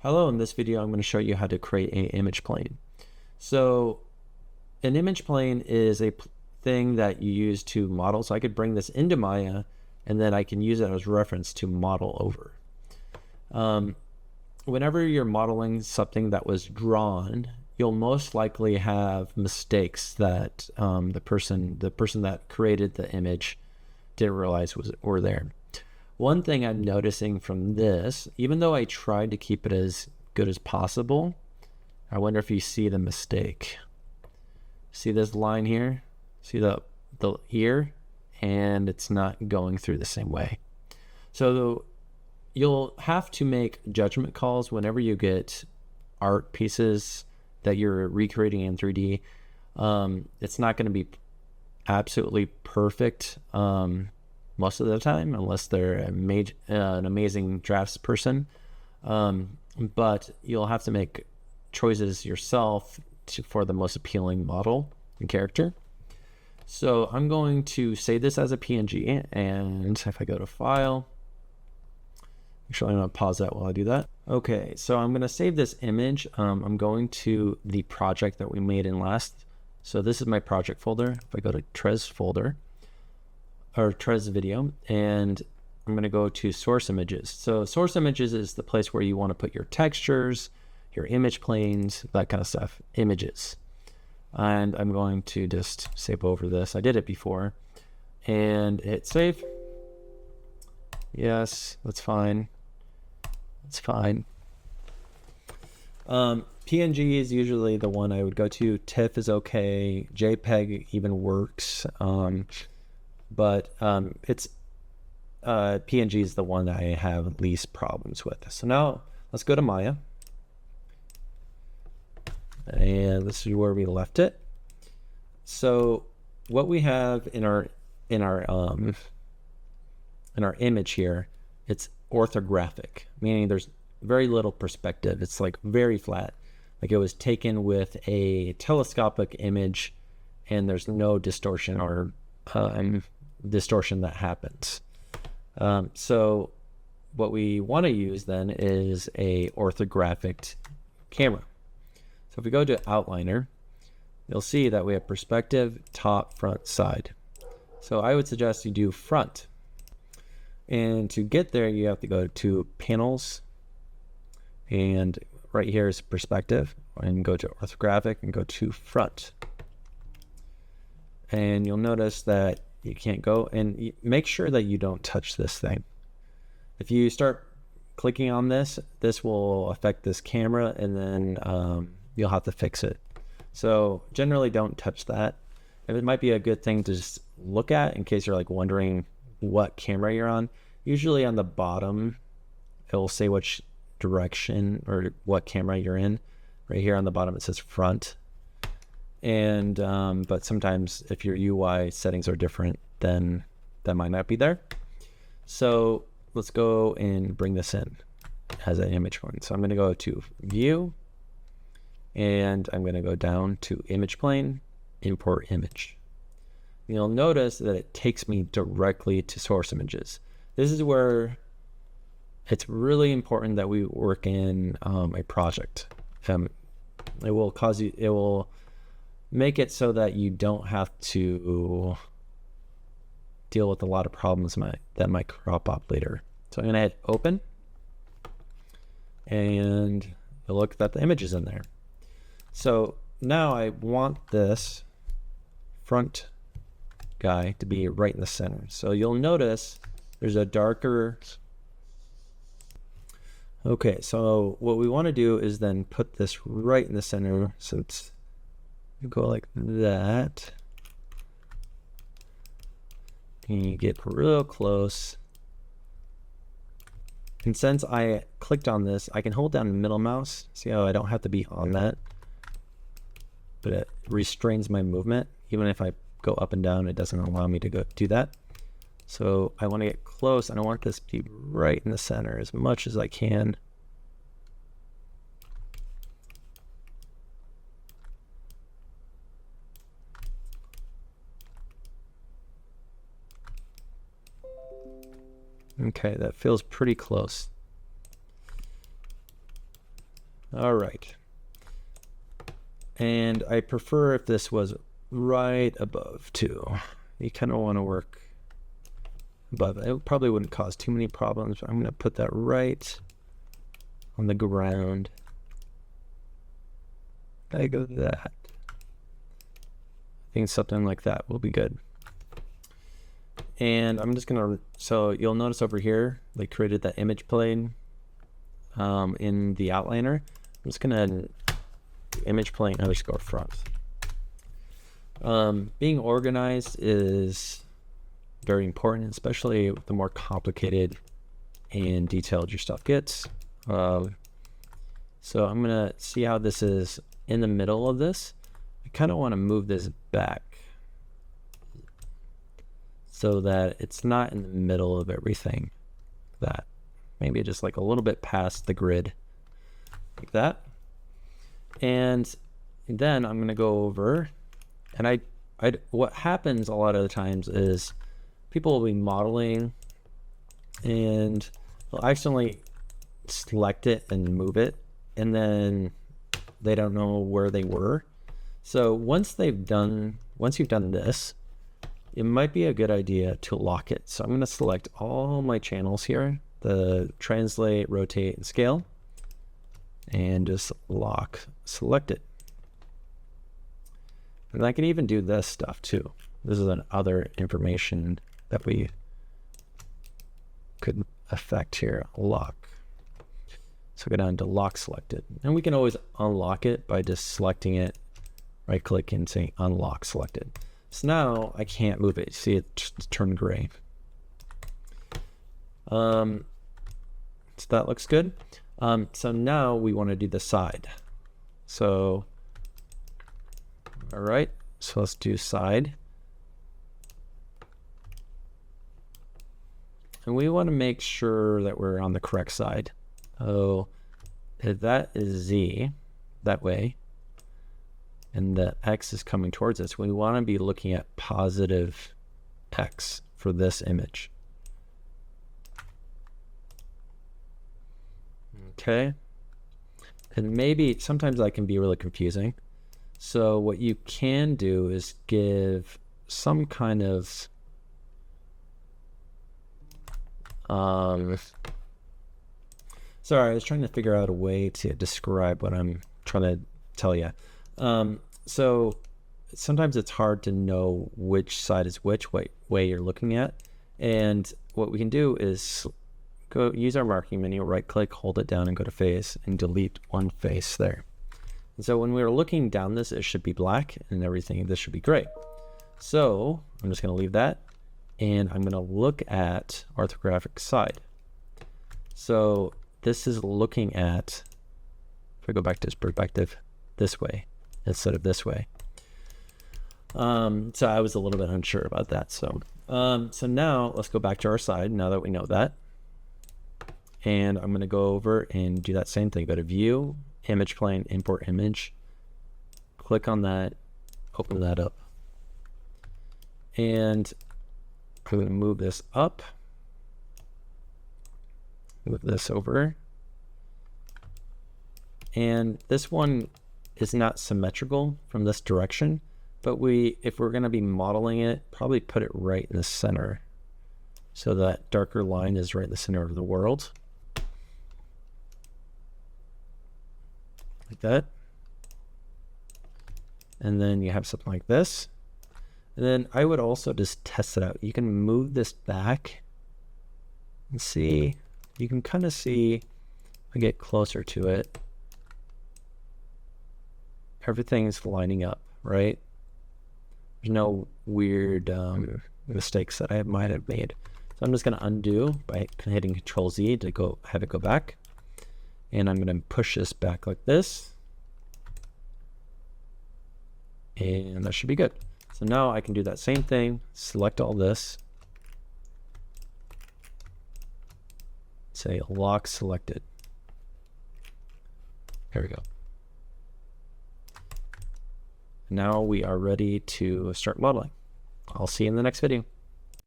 Hello, in this video I'm going to show you how to create an image plane. So an image plane is a thing that you use to model. So I could bring this into Maya and then I can use it as reference to model over. Whenever you're modeling something that was drawn, you'll most likely have mistakes that the person that created the image didn't realize were there. One thing I'm noticing from this, even though I tried to keep it as good as possible, I wonder if you see the mistake. See this line here? See the ear? And it's not going through the same way. So you'll have to make judgment calls whenever you get art pieces that you're recreating in 3D. It's not going to be absolutely perfect most of the time, unless they're an amazing drafts person. But you'll have to make choices yourself for the most appealing model and character. So I'm going to save this as a PNG, and if I go to File, actually I'm going to pause that while I do that. Okay, so I'm going to save this image. I'm going to the project that we made in last. So this is my project folder. If I go to Trez folder, or Trez video, and I'm going to go to source images. So source images is the place where you want to put your textures, your image planes, that kind of stuff, images. And I'm going to just save over this. I did it before, and hit save. Yes, that's fine. That's fine. PNG is usually the one I would go to. TIFF is okay. JPEG even works. But it's PNG is the one that I have least problems with. So now let's go to Maya, and this is where we left it. So what we have in our image here, it's orthographic, meaning there's very little perspective. It's like very flat, like it was taken with a telescopic image, and there's no distortion or distortion that happens. So what we want to use then is a orthographic camera. So if we go to outliner, you'll see that we have perspective, top, front, side. So I would suggest you do front, and to get there you have to go to panels, and right here is perspective, and go to orthographic and go to front. And you'll notice that you can't go, and make sure that you don't touch this thing. If you start clicking on this, this will affect this camera, and then you'll have to fix it. So generally don't touch that. It might be a good thing to just look at in case you're like wondering what camera you're on. Usually on the bottom, it will say which direction or what camera you're in. Right here on the bottom, it says front. And but sometimes if your UI settings are different, then that might not be there. So let's go and bring this in as an image plane. So I'm going to go to view, and I'm going to go down to image plane, import image. You'll notice that it takes me directly to source images. This is where it's really important that we work in a project. It will make it so that you don't have to deal with a lot of problems that might crop up later. So I'm going to hit open, and you'll look that the image is in there. So now I want this front guy to be right in the center. So you'll notice there's a darker. Okay, so what we want to do is then put this right in the center. So it's, you go like that, and you get real close. And since I clicked on this, I can hold down the middle mouse. See how I don't have to be on that, but it restrains my movement. Even if I go up and down, it doesn't allow me to go do that. So I want to get close, and I want this to be right in the center as much as I can. Okay, that feels pretty close. All right. And I prefer if this was right above too. You kind of want to work above. It probably wouldn't cause too many problems. I'm going to put that right on the ground. I go that. I think something like that will be good. And I'm just gonna, so you'll notice over here, they created that image plane in the outliner. I'm just gonna image plane underscore front. Being organized is very important, especially the more complicated and detailed your stuff gets. So I'm gonna see how this is in the middle of this. I kind of want to move this back so that it's not in the middle of everything. That maybe just like a little bit past the grid, like that. And then I'm gonna go over, and what happens a lot of the times is people will be modeling and they'll accidentally select it and move it, and then they don't know where they were. So once you've done this, it might be a good idea to lock it. So I'm going to select all my channels here, the translate, rotate, and scale, and just select it. And I can even do this stuff too. This is another information that we could affect here, lock. So go down to lock selected. And we can always unlock it by just selecting it, right click and saying unlock selected. So now I can't move it. See, it turned gray. So that looks good. So now we want to do the side. So, all right, so let's do side. And we want to make sure that we're on the correct side. Oh, if that is Z, that way, and the X is coming towards us, we want to be looking at positive X for this image. Okay. And maybe sometimes that can be really confusing. So what you can do is give some kind of sorry, I was trying to figure out a way to describe what I'm trying to tell you. So sometimes it's hard to know which side is which way you're looking at. And what we can do is go use our marking menu, right click, hold it down and go to face and delete one face there. And so when we're looking down this, it should be black and everything. This should be gray. So I'm just going to leave that. And I'm going to look at orthographic side. So this is looking at, if I go back to this perspective, this way instead of this way. So I was a little bit unsure about that. So now let's go back to our side now that we know that. And I'm going to go over and do that same thing. Go to view, image plane, import image. Click on that, open that up. And I'm going to move this up. Move this over. And this one is not symmetrical from this direction, but if we're going to be modeling it, probably put it right in the center. So that darker line is right in the center of the world. Like that. And then you have something like this. And then I would also just test it out. You can move this back and see, you can kind of see, I get closer to it. Everything's lining up, right? There's no weird mistakes that I might have made. So I'm just going to undo by hitting Control Z to have it go back. And I'm going to push this back like this. And that should be good. So now I can do that same thing, select all this, say lock selected. Here we go. Now we are ready to start modeling. I'll see you in the next video.